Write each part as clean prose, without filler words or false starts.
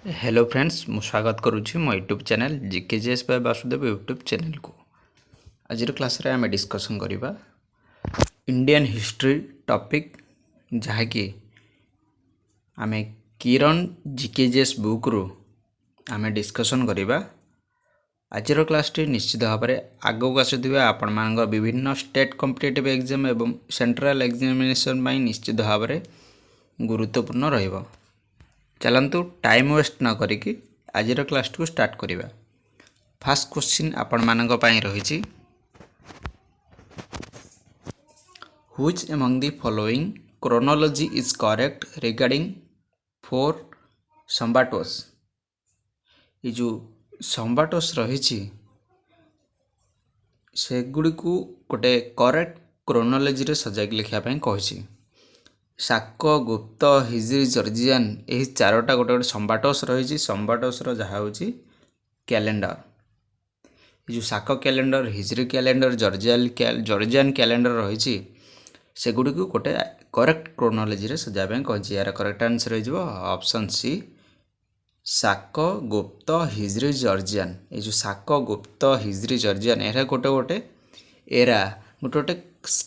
Hello friends मु स्वागत करुच्ची मो YouTube channel GKGS by Vasudev YouTube channel को। आज क्लास रे आम डिस्कसन करिबा इंडियन हिस्ट्री टॉपिक जहाँकि आम किरण जीकेजीएस बुक रु आम डिस्कसन करिबा। आज क्लास टी निश्चित भाव में आगक आसुवा आपण मान विभिन्न स्टेट कॉम्पिटिटिव एग्जाम एवं सेंट्रल एग्जामिनेशन निश्चित भाव में गुरुत्वपूर्ण रहिबो। चलतु टाइम वेस्ट न करिकी आज क्लास को स्टार्ट करिबा। फर्स्ट क्वेश्चन आपण मानक पई रहिछि, which among the following chronology is correct regarding four संबाटोस। ये जो संबाटोस रहिछि से गुडी को गोटे करेक्ट क्रोनोलॉजी रे सजाई लिखिया पई कहिछि। शाक गुप्त हिजरी जर्जियान यही चारोटा गोटे गोटे संबाटोस रही। संबाटोस जहाँ हूँ कैलेंडर, ये जो शाक कैलेंडर हिजरी कैलेंडर जर्जियान कैलेंडर रही से गुडी को गोटे करेक्ट क्रोनोलॉजी रे सजाबे कही। यार करेक्ट आंसर हो ऑप्शन सी शाक गुप्त हिजरी जर्जियान। ये जो शाक गुप्त हिजरी जर्जियान एरा गोटे गोटे एरा गोटे गोटे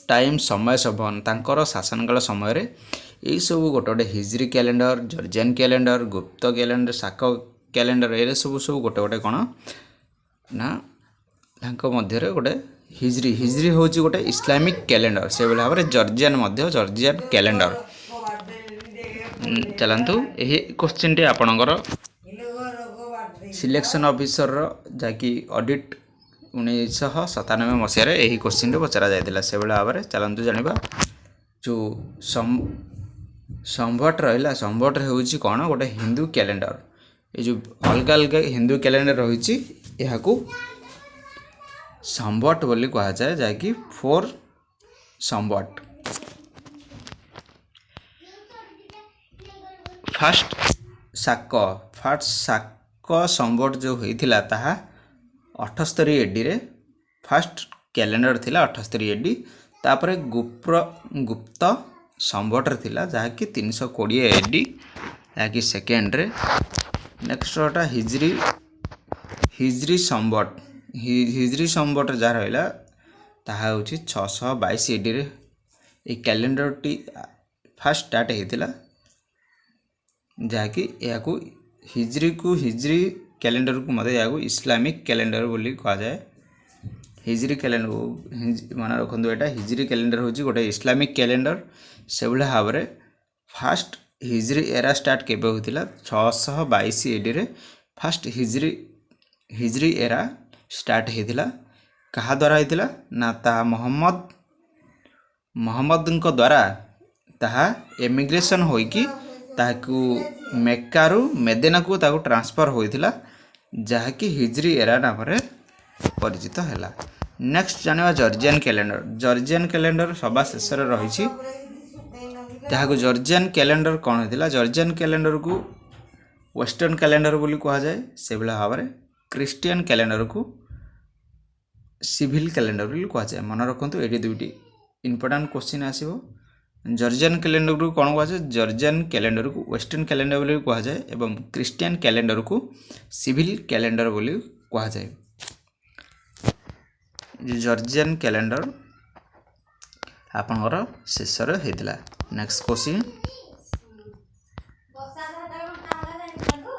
टाइम समय सभन तांकर शासनकाल समय रे यही सब गोटे गोटे हिजरी कैलेंडर जर्जियान कैलेंडर गुप्त कैलेंडर शाक कैलेंडर ये सब सब गोटे गोटे कौन ना मध्य गोटे हिजरी हिजरी हूँ गोटे इस्लामिक कैलेंडर से भाव में जर्जियान जर्जियान कैलेंडर। चलतु यही क्वेश्चन टी आपणकर सिलेक्शन ऑफिसर जहाँकि ऑडिट 1997 मसीह यही क्वेश्चन टी पचरा जाता से भाव में। चलतु जाना जो संभट रहा संभट हूँ कौन गोटे हिंदू कैलेंडर। ये जो अलग अलग हिंदू कैलेंडर रही संभट बोली कहा जाए जहाँकि फोर संभट। फास्ट शाक संभट जो होता ताहा 78 एडी रे फास्ट कैलेंडर थिला 78 एडी। तापरे गुप्त संभटर थिला जहाँकि 320 एडी जहाँकि सेकेंड रे। नेक्स्ट रहा हिजरी संभट जहाँ रहा ताहा हूँ 622 एडी रे। ये कैलेंडर टी फास्ट स्टार्ट होता जहाँकि यहाँ हिजरी कैलेंडर को मत या इस्लामिक कैलेंडर बोली कहा जाए। हिजरी कैलेंडर मन रखु यहाँ हिजरी कैलेंडर हूँ गोटे इस्लामिक कैलेंडर से भाव में फास्ट हिजरी एरा स्टार्ट केबे होतिला 622 एडी रे फास्ट हिजरी एरा स्टार्ट होता कहा द्वारा होता ना ता मोहम्मद द्वारा ताहा एमिग्रेशन होइकी ताकू मेक्कारु मेदेना को ताकू ट्रांसफर होइथिला जहाँकि हिजरी एरा नाम रे परिचित हैला। नेक्स्ट जानिबा जर्जियान कैलेंडर सभा शेष रही जहाँ जर्जियान कैलेंडर कौन होता। जर्जियान कैलेंडर को वेस्टर्न कैलेंडर बोली कहा जाए से भाव में क्रिश्चियन कैलेंडर को सिविल कैलेंडर बोली कहा जाए। मन रखु ये दुईटी इंपोर्टेंट क्वेश्चन आसीबो। जर्जियान कैलेंडर को कौन कहा जाए जर्जियान कैलेंडर को वेस्टर्न कैलेंडर बोली कहा जाए एवं क्रिश्चियन कैलेंडर को सिविल कैलेंडर बोली कहा जाए। जर्जियान कैलेंडर आपनकर शेष होता। Next question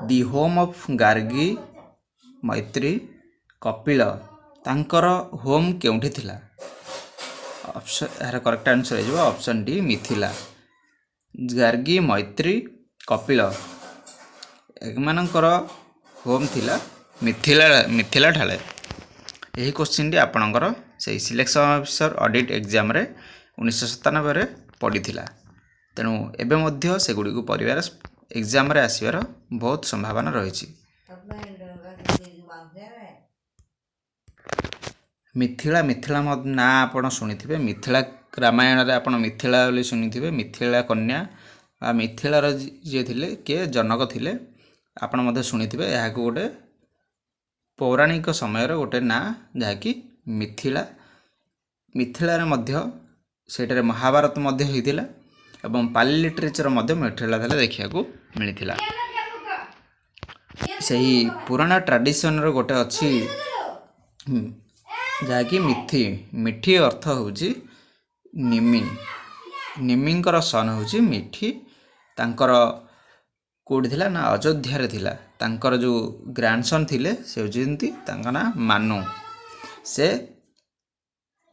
the home of Gargi मैत्री कपिल तांकर होम केउठी थिला। ऑप्शन यार करेक्ट आंसर हो ऑप्शन डी मिथिला। गार्गी मैत्री कपिल एमानकर होम थिला मिथिला ठाले। यही क्वेश्चन टी आपणकर से सिलेक्शन ऑफिसर ऑडिट एग्जाम रे 1997 रे पड़ी थिला। तेणु एबे मध्य से गुडी को परिवार एग्जाम रे आसीबार बहुत संभावना रही। मिथिला ना आपण शुणी मिथिला रामायण रे आपण मिथिला बोली शुणी मिथिला कन्या मिथिलार जी थिले किए जनक थिले आपण मध्य शुणी यहाँ को गोटे पौराणिक समय गोटे ना जहाँकि मिथिला मध्य सेठारे महाभारत मध्य होइतिला एवं पाली लिटरेचर मध्य मिथिला देखा मिलता। ସେହି ପୁରୁଣା ଟ୍ରାଡ଼ିସନ୍ର ଗୋଟେ ଅଛି ଯାହାକି ମିଠି ଅର୍ଥ ହେଉଛି ନିମି। ନିମିଙ୍କର ସନ୍ ହେଉଛି ମିଠି। ତାଙ୍କର କେଉଁଠି ଥିଲା ନା ଅଯୋଧ୍ୟାରେ ଥିଲା। ତାଙ୍କର ଯେଉଁ ଗ୍ରାଣ୍ଡସନ୍ ଥିଲେ ସେ ହେଉଛନ୍ତି ତାଙ୍କ ନାଁ ମାନୁ। ସେ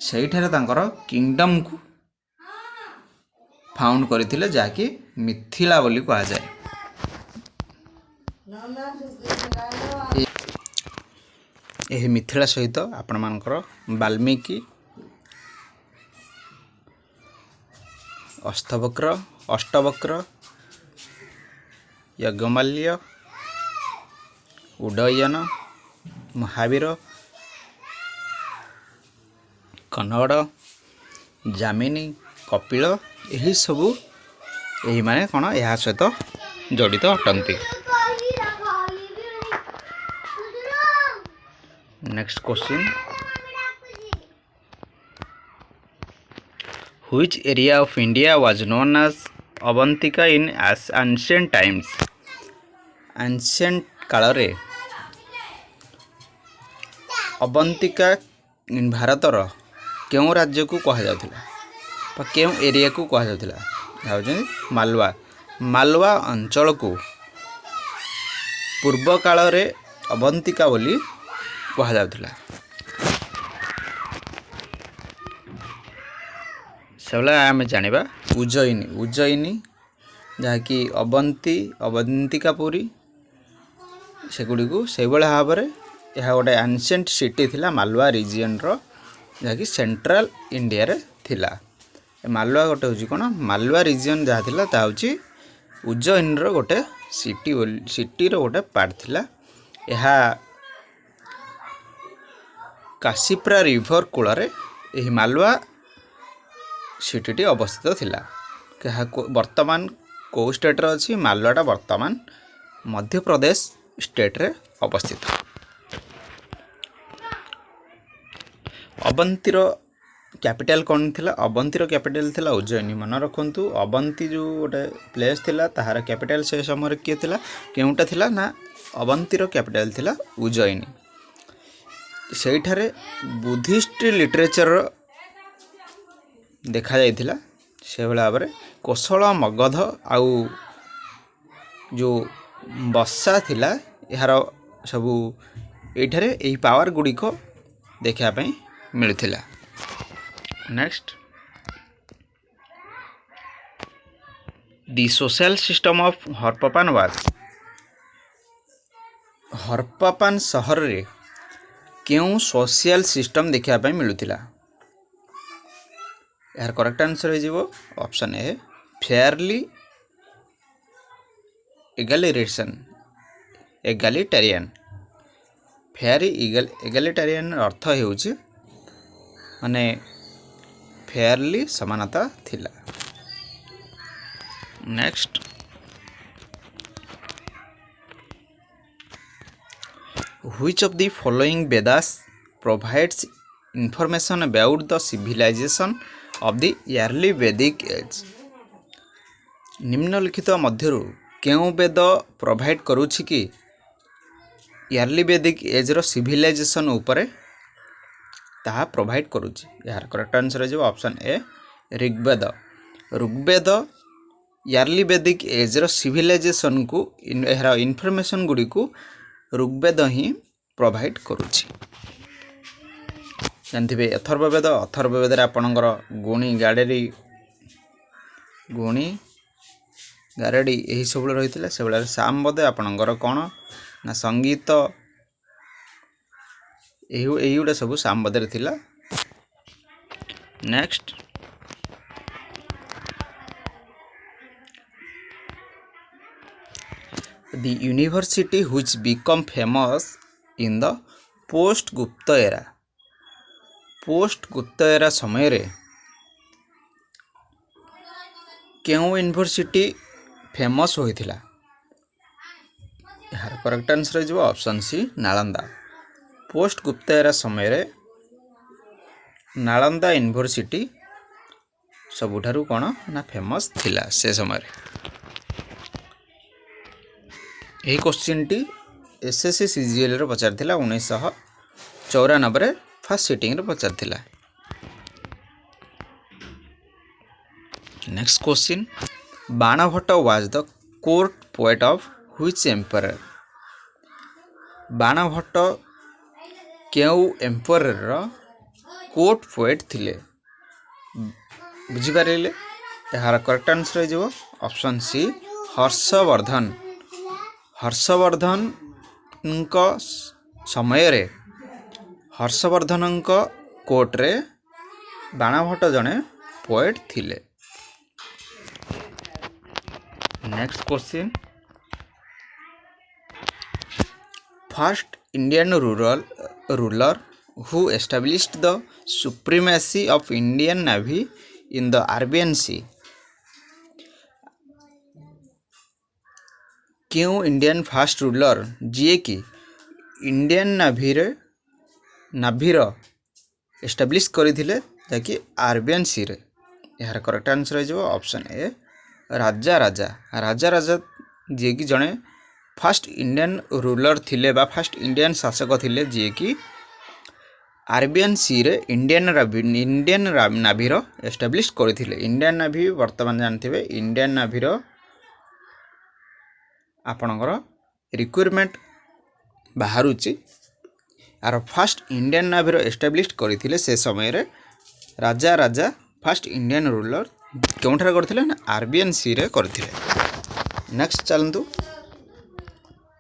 ସେଇଠାରେ ତାଙ୍କର କିଙ୍ଗଡ଼ମ୍କୁ ଫାଉଣ୍ଡ କରିଥିଲେ ଯାହାକି ମିଥିଳା ବୋଲି କୁହାଯାଏ। ଏହି ମିଥିଳା ସହିତ ଆପଣମାନଙ୍କର ବାଲ୍ମୀକି, ଅଷ୍ଟବକ୍ର, ୟଜ୍ଞମାଲ୍ୟ, ଉଡୟନ, ମହାବୀର, କନ୍ନଡ଼, ଯାମିନୀ, କପିଳ ଏହିମାନେ କ'ଣ ଏହା ସହିତ ଜଡ଼ିତ ଅଟନ୍ତି। Next question, Which area of India was known as Avantika in ancient times? Ancient କାଳରେ ଅବନ୍ତିକା ଭାରତର କେଉଁ ରାଜ୍ୟକୁ କୁହାଯାଉଥିଲା ବା କେଉଁ ଏରିଆକୁ କୁହାଯାଉଥିଲା? ହେଉଛନ୍ତି ମାଲୱା ଅଞ୍ଚଳକୁ ପୂର୍ବ କାଳରେ ଅବନ୍ତିକା ବୋଲି କୁହାଯାଉଥିଲା। ସେଭଳିଆ ଆମେ ଜାଣିବା ଉଜ୍ଜୟିନୀ ଯାହାକି ଅବନ୍ତିକା ପୁରୀ ସେଗୁଡ଼ିକୁ ସେଇଭଳିଆ ଭାବରେ ଏହା ଗୋଟେ ଆନ୍ସିଏଣ୍ଟ ସିଟି ଥିଲା ମାଲୱା ରିଜିଅନ୍ର, ଯାହାକି ସେଣ୍ଟ୍ରାଲ ଇଣ୍ଡିଆରେ ଥିଲା। ମାଲୱା ଗୋଟେ ହେଉଛି କ'ଣ, ମାଲୱା ରିଜିଅନ୍ ଯାହା ଥିଲା ତାହା ହେଉଛି ଉଜ୍ଜୟିନୀର ଗୋଟେ ସିଟିର ଗୋଟେ ପାର୍ଟ ଥିଲା। ଏହା କାଶୀପୁରା ରିଭର କୂଳରେ ଏହି ମାଲୱା ସିଟିଟି ଅବସ୍ଥିତ ଥିଲା। ଏହା ବର୍ତ୍ତମାନ କେଉଁ ଷ୍ଟେଟ୍ରେ ଅଛି? ମାଲୱାଟା ବର୍ତ୍ତମାନ ମଧ୍ୟପ୍ରଦେଶ ଷ୍ଟେଟ୍ରେ ଅବସ୍ଥିତ। ଅବନ୍ତୀର କ୍ୟାପିଟାଲ କ'ଣ ଥିଲା? ଅବନ୍ତୀର କ୍ୟାପିଟାଲ ଥିଲା ଉଜ୍ଜୟିନୀ। ମନେ ରଖନ୍ତୁ, ଅବନ୍ତୀ ଯେଉଁ ଗୋଟେ ପ୍ଲେସ୍ ଥିଲା ତାହାର କ୍ୟାପିଟାଲ ସେ ସମୟରେ କିଏ ଥିଲା, କେଉଁଟା ଥିଲା ନା ଅବନ୍ତୀର କ୍ୟାପିଟାଲ ଥିଲା ଉଜ୍ଜୟିନୀ। ସେଇଠାରେ ବୁଦ୍ଧିଷ୍ଟ ଲିଟରେଚର ଦେଖାଯାଇଥିଲା। ସେଭଳି ଭାବରେ କୋଶଳ, ମଗଧ ଆଉ ଯେଉଁ ବସା ଥିଲା ଏହାର ସବୁ ଏଇଠାରେ ଏହି ପାୱାର ଗୁଡ଼ିକ ଦେଖିବା ପାଇଁ ମିଳିଥିଲା। Next, the social system of Harappan was. Harappan ସହରରେ କେଉଁ ସୋସିଆଲ ସିଷ୍ଟମ ଦେଖିବା ପାଇଁ ମିଳୁଥିଲା? ଏହାର କରେକ୍ଟ ଆନ୍ସର ହେଇଯିବ option A, fairly egalitarian. Egalitarian ଅର୍ଥ ହେଉଛି ମାନେ ଫେୟାରଲି ସମାନତା ଥିଲା। Next, Which of the following Vedas provides information about the civilization of the early Vedic age? ନିମ୍ନଲିଖିତ ମଧ୍ୟରୁ କେଉଁ ବେଦ ପ୍ରୋଭାଇଡ଼ କରୁଛି କି ଏର୍ଲି ବେଦିକ ଏଜ୍ର ସିଭିଲାଇଜେସନ୍ ଉପରେ ତାହା ପ୍ରୋଭାଇଡ଼ କରୁଛି? ଏହାର କରେକ୍ଟ ଆନ୍ସର ହେଇଯିବ option A, Rigveda early Vedic ଏଜ୍ର ସିଭିଲାଇଜେସନ୍କୁ ଏହାର ଇନଫର୍ମେସନ୍ ଗୁଡ଼ିକୁ ଋଗ୍ବେଦ ହିଁ ପ୍ରୋଭାଇଡ଼ କରୁଛି। ଜାଣିଥିବେ ଅଥର୍ବବେଦରେ ଆପଣଙ୍କର ଗୁଣି ଗାରେଡ଼ି ଏହିସବୁ ରହିଥିଲା। ସେଭଳିଆ ସାମବେଦ ଆପଣଙ୍କର କ'ଣ ନା ସଙ୍ଗୀତ ଏଇଗୁଡ଼ା ସବୁ ସାମବେଦରେ ଥିଲା। Next, the university which become famous in the post Gupta era। Post Gupta era ସମୟରେ କେଉଁ ୟୁନିଭର୍ସିଟି ଫେମସ୍ ହୋଇଥିଲା? ଏହାର କରେକ୍ଟ ଆନ୍ସର ହେଇଯିବ option C, Nalanda. Post Gupta era ସମୟରେ ନାଳନ୍ଦା ୟୁନିଭର୍ସିଟି ସବୁଠାରୁ କ'ଣ ନା ଫେମସ୍ ଥିଲା ସେ ସମୟରେ। ଏହି କୋଶ୍ଚିନ୍ଟି एसएससी सीजीएल रे पचार 1994 फर्स्ट सिटिंग रे पचार। Next question, Banabhatta was the court poet of which emperor. Banabhatta केउ एम्परर कोर्ट पोएट थिले बुझिपारे। यार करेक्ट आंसर हो ऑप्शन सी हर्षवर्धन। हर्षवर्धन समय रे हर्षवर्धन कोर्ट रे बाणभट्ट जने पोएट थिले। Next question, first Indian ruler who established the supremacy of Indian Navy in the Arabian Sea। क्यों इंडियन फास्ट रूलर जी कि इंडियन नाभीर एस्टाब्लिश करथिले जाकि आरबियन सी रे। यार करेक्ट आंसर हो ऑप्शन ए राजा राजा। राजा राजा जी कि जड़े फास्ट इंडियन रूलर थिले बा फास्ट इंडियन शासक थिले जी कि आरबियन सी रे इंडियन नाभीर एस्टाब्लिश करथिले। इंडियन नाभी वर्तमान जानथिबे इंडियन नाभीर आपणकर रिक्वायरमेंट बाहरुची आर फास्ट इंडियन नाभीर एस्टाब्लिश करथिले से समय रे राजा राजा फास्ट इंडियन रूलर केउठार करथिले ना आरबियन सी रे करथिले। नेक्स्ट चलंतु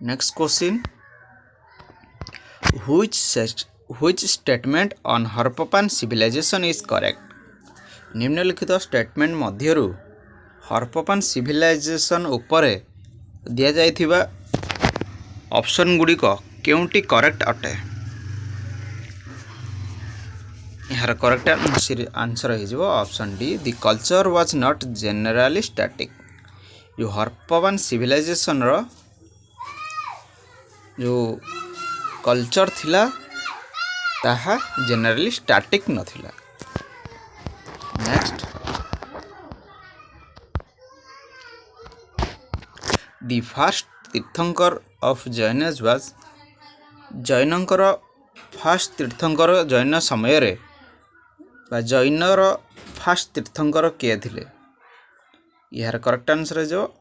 next question, which statement on Harappan civilisation is correct. निम्नलिखित स्टेटमेंट मध्यरु हरप्पन सिविलाइजेशन उपरे दिया जाइथिबा ऑप्शन गुडी को केउंटी करेक्ट अटे। यार करेक्ट आंसर हो option D the culture was not generally static. जो हरप्पन सिविलाइजेशन रो जो कल्चर थिला ताहा जनरली स्टैटिक नथिला। Next, the first Tirthankar of Jains was जैनंकर फास्ट तीर्थंकर जैन समय रे बा जैनर फास्ट तीर्थंकर किए थिले। यार करेक्ट आंसर जो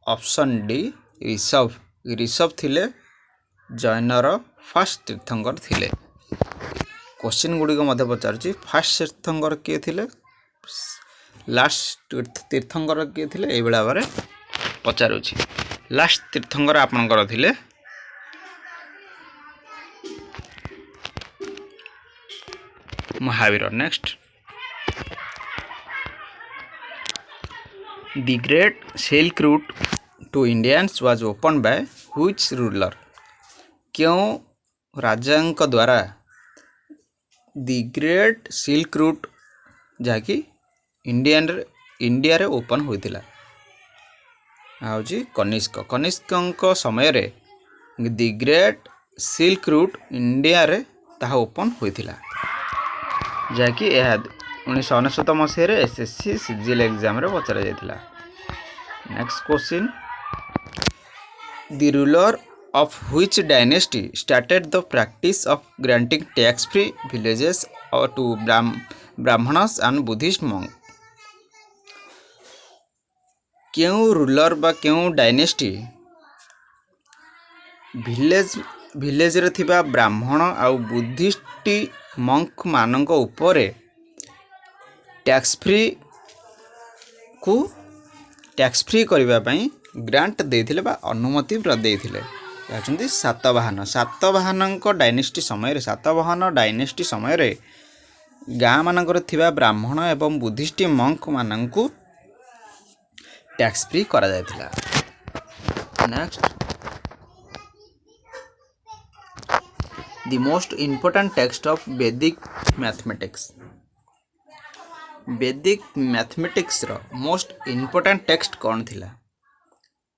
ऑप्शन डी ऋषभ। ऋषभ थिले जैनर फास्ट तीर्थंकर थिले। क्वेश्चन गुडी को मध्य पचारुची फास्ट तीर्थंकर किए थिले लास्ट तीर्थंकर किए थिले ए बेला बारे पचारुची। लास्ट तीर्थंकर आपनकर थिले Mahavir. Next, the great silk route to Indians was open by which ruler. क्यों राजांक द्वारा द ग्रेट सिल्क रूट जाकि इंडिया रे ओपन होइतिला आउची कनिष्क। कनिष्क समय रे the great silk route India रे ताहा ओपन होइतिला जाकि 1999 मसीह रे एसएससी सीजीएल एग्जाम रे पचरा जायतिला। Next question, the ruler of which dynasty started the practice of granting tax-free villages to Brahmanas and Buddhist monks। क्यों रूलर बा क्यों डायनेस्टी विलेज रे थिबा ब्राह्मण आउ बुद्धिस्ट मंक मानक उपरे टैक्स फ्री करबा पई ग्रांट देथिले बा अनुमति देथिले। कहते सातवाहन। सातवाहन डायनेस्टी समय सातवाहन डायनेस्टी समय रे गाँ मानकर थिबा ब्राह्मण एवं बुद्धिस्ट मंक मानकु टैक्स फ्री करा जायतिला। Next, the most important text of Vedic mathematics. Vedic mathematics रो मोस्ट इंपोर्टेंट टेक्स्ट कौन थिला।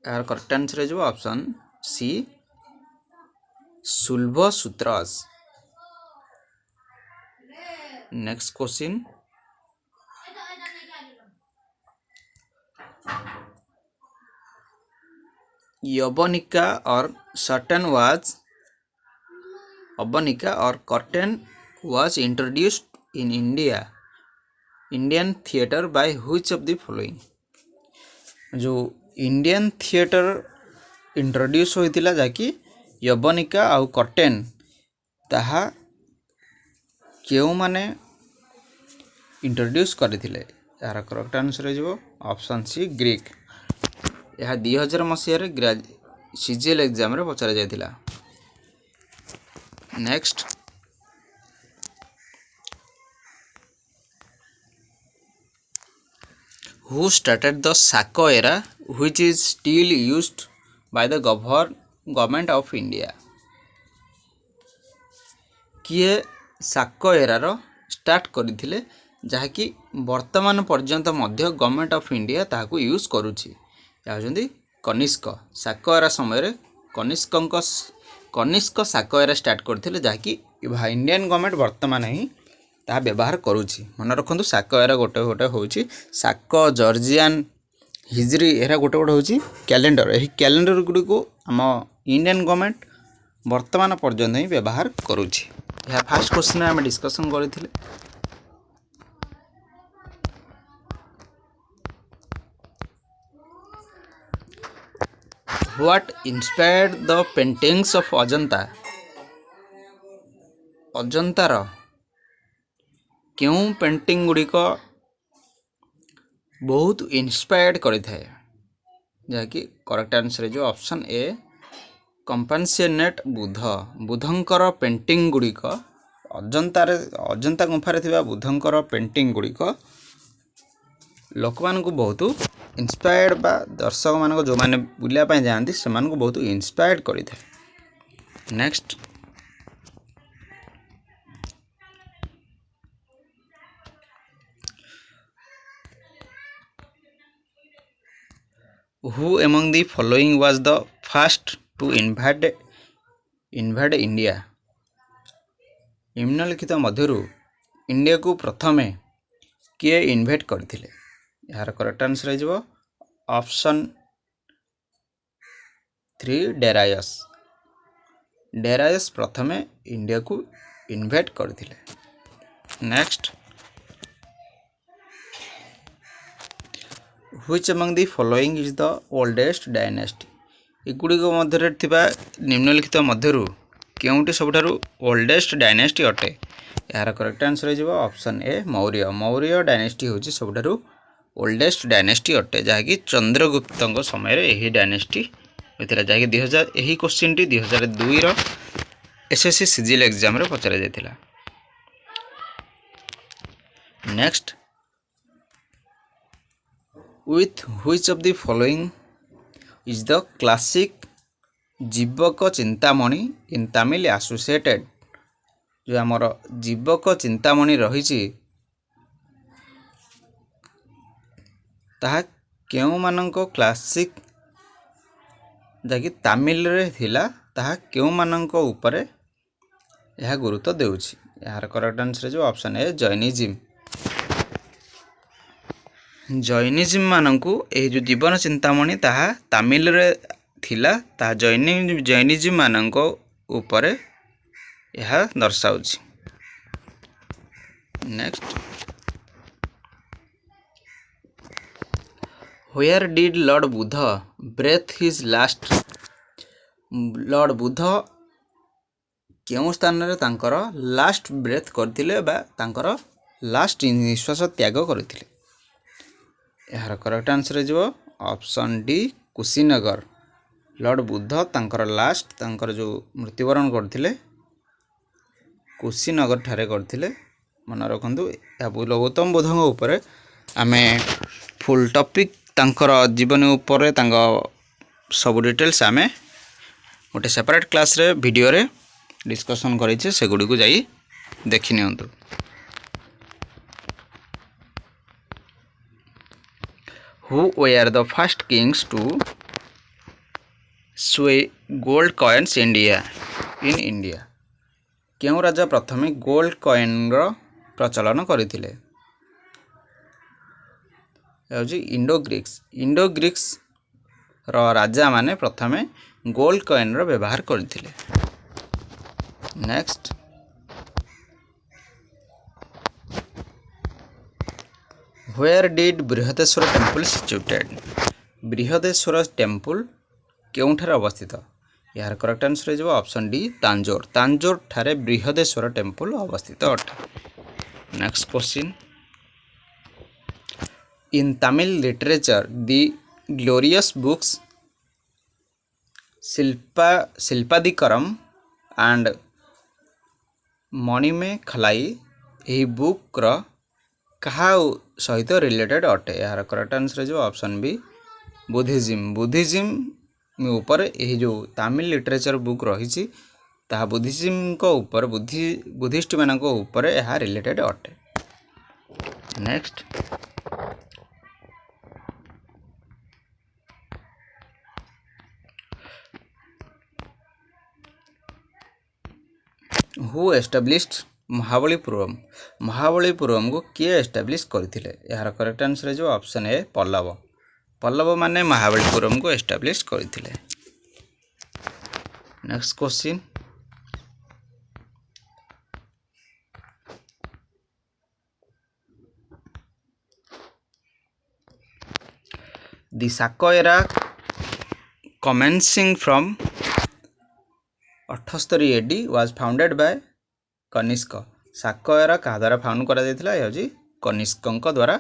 यार करेक्ट आंसर हो option C Shulba Sutras. Next question, Yavanika or curtain was Avanika और curtain was introduced in Indian theatre by which of the following? जो Indian theatre introduce होइतिला जाकि यवनिका आउ curtain ताहा केउ माने इंट्रोड्यूस करथिले यार करेक्ट आंसर हो ऑप्शन सी ग्रीक। यह 2000 मसीह रे सीजीएल एग्जाम रे पचरा जायतिला। Next who started the Sacco era which is still used by the government of India? किए साको एरार स्टार्ट करथिले जहाँकि वर्तमान पर्यंत मध्य गवर्नमेंट ऑफ इंडिया ताहाकू यूज करूछि। या होजंदी कनिष्क। साको एरा समय कनिष्क साको एरा स्टार्ट करथिले जहाँकि इंडियन गवर्नमेंट वर्तमान ही ताहा व्यवहार करूछि। मन रखंतु साको एरा गोटे गोटे होछि साको जॉर्जियन हिजरी एरा गोटे गोटे होछि कैलेंडर। एही कैलेंडर गुडी को हम इंडियन गवर्नमेंट वर्तमान पर्यंत ही व्यवहार करूछि। यह फर्स्ट क्वेश्चन हम डिस्कशन करथिले। What inspired the paintings of Ajanta? अजंतार क्यों पेंटिंग गुड़िक बहुत इन्स्पायर्ड करें जहाँकि करेक्ट आंसर जो ऑप्शन ए कंपेन्सेनेट बुधंकर पेंटिंग गुड़िक अजंता गुंफारे थिबा बुधंकर पेंटिंग गुड़िक लोक मान को बहुत इन्स्पायर्ड बा दर्शक मान जो मैंने बुलाया जाती से बहुत इन्स्पायर्ड करें। Next Who among the following was the first to invade India? निम्नलिखित मध्यरु इंडिया को प्रथमे किए इन्वेट करथिले? यार करेक्ट आंसर हो ऑप्शन 3 डेरायस प्रथमे इंडिया को इन्वेट करथिले। Next Which among the following is the oldest dynasty? एगुड़ी मध्य निम्नलिखित मध्यरु केउंटी सबुठारु ओल्डेस्ट डायनेस्टी अटे? यार करेक्ट आंसर हो ऑप्शन ए मौर्य डायनेस्टी होची सबुठारु ओल्डेस्ट डायनेस्टी अटे जहाँकि चंद्रगुप्त समय यही डायनेस्टी होता जहाँकि 2000 यही क्वेश्चन टी 2002 रो एसएससी सीजीएल एग्जाम रे पचरा जायतिला। Next with which of the following is the classic जीवक चिंतामणि in Tamil associated? जो आमर जीवक चिंतामणि रही ताहा केउ मानंको क्लासिक जाकि तामिल रे थिला ताहा केउ मानंको ऊपरे यह गुरुत्व देउछि? यार करेक्ट आंसर जो ऑप्शन ए जैनिज्म मानंकु ए जो जीवन चिंतामणि ताहा तामिल रे थिला ताहा जैनिज्म मानंको ऊपरे यह दर्शाउछि। Next Where did Lord Buddha breathe his last? Lord Buddha केउ स्थान रे तांकर लास्ट ब्रेथ करथिले बा तांकर लास्ट निश्वास त्याग करथिले? यार करेक्ट आंसर जो option D Kushinagar. Lord Buddha तांकर लास्ट तांकर जो मृत्युवरण करथिले कुशीनगर ठारे करथिले। मन रखंतु गौतम बुद्धଙ୍କ ऊपर आमे फुल टॉपिक तांकर जीवन ऊपर सब डिटेल्स आमे गोटे सेपरेट क्लास रे वीडियो रे डिस्कशन करेछे से गुडी को जाई देखि नियंतु। Who were the first kings to sway gold coins in India? केउ राजा प्रथमे गोल्ड कॉइन रो प्रचलन करथिले? इंडो ग्रीक्स राजा माने प्रथमे गोल्ड कॉइन रो व्यवहार करथिले। Next where did Brihadeshwara temple situated. Brihadeshwara temple केउठार अवस्थित। यार करेक्ट आंसर हो ऑप्शन डी तांजोर। तांजोर ठारे बृहदेश्वर टेम्पल अवस्थित अटे। Next question in Tamil literature the glorious books Silappadikaram and Manimekalai यही बुक रो कहा सहित रिलेटेड अटे। यार करेक्ट आंसर हो ऑप्शन बी बुद्धिज्म। बुद्धिज्म ऊपर यही जो तमिल लिटरेचर बुक रही ताहा बुद्धिज्म को ऊपर बुद्धिस्ट मान ऊपर यह रिलेटेड अटे। Next who established Mahabalipuram. Mahabalipuram को किए एस्टाब्लिश करथिले। यार करेक्ट आंसर जो ऑप्शन ए पल्लव। पल्लव माने महाबलीपुरम को एस्टाब्लिश करथिले। Next question the Saka era commencing from 78 AD was founded by Kanishka. Saka era क्या द्वारा फाउंड करा जायतिला? यह होची कनिष्कଙ୍କ द्वारा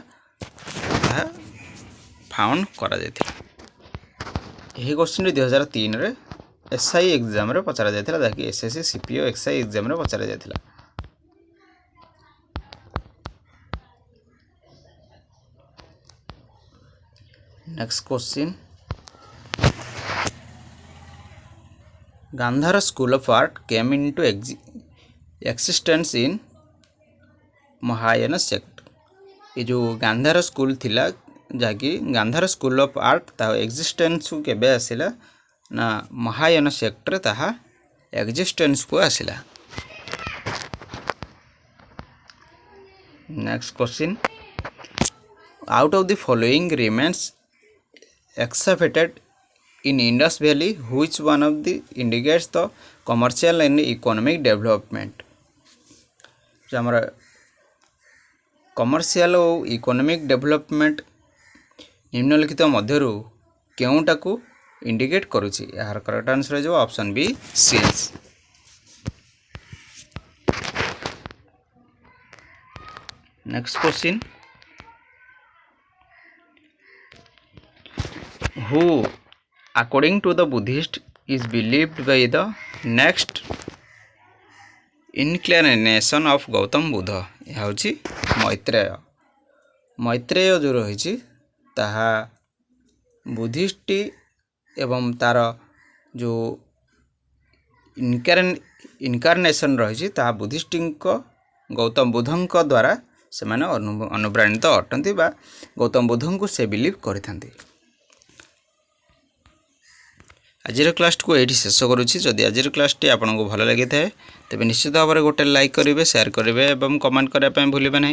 फाउंड करा जायतिला। यही क्वेश्चन 2003 रे एसआई एग्जाम रे पचरा जायतिला, जाकि एसएससी सीपीओ एसआई एग्जाम रे पचरा जायतिला। Next question Gandhara school of art came into existence in Mahayana sect. ये जो गांधार स्कूल थिला जाकि गांधार स्कूल ऑफ आर्ट ता एक्जिस्टेंस को केबे आसिला ना महायान सेक्ट रे ताहा एक्जिस्टेंस को आसिला। Next question out of the following remains excavated in Indus Valley which one of the indicates the commercial and economic development। जो हमारा कमर्शियल और इकोनॉमिक डेवलपमेंट निम्नलिखित मध्यरु केउंटा को इंडिकेट करूची। यार करेक्ट आंसर जो option B seals. Next question who according to the Buddhist is believed by the next incarnation of Gautam Buddha. यह होची मैत्रेय। मैत्रेय जो रही ताहा बुद्धिस्ट एवं तार जो इनकारनेशन रही ताहा बुद्धिस्ट गौतम बुद्ध द्वारा से माने अनुप्राणित अटंती बा गौतम बुद्ध को से बिलीव करिथांती। आजिर क्लास को ये शेष करुच्ची। जदि आजिर क्लास टी आपको भल लगी थाए तेज निश्चित भाव में गोटे लाइक करेंगे, शेयर करेंगे और कमेंट करने भूलें ना।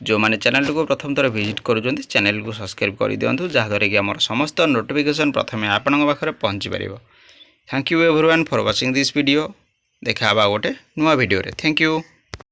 जो मैंने चैनल को प्रथम थर विजिट करुँच चैनल को सब्सक्राइब कर दिंतु, जहाँद्वारा कि आम समस्त नोटिफिकेशन प्रथम आपण पाखे पहुँची पार। Thank you everyone for watching this video. देखा गोटे नुआ वीडियो रे। Thank you.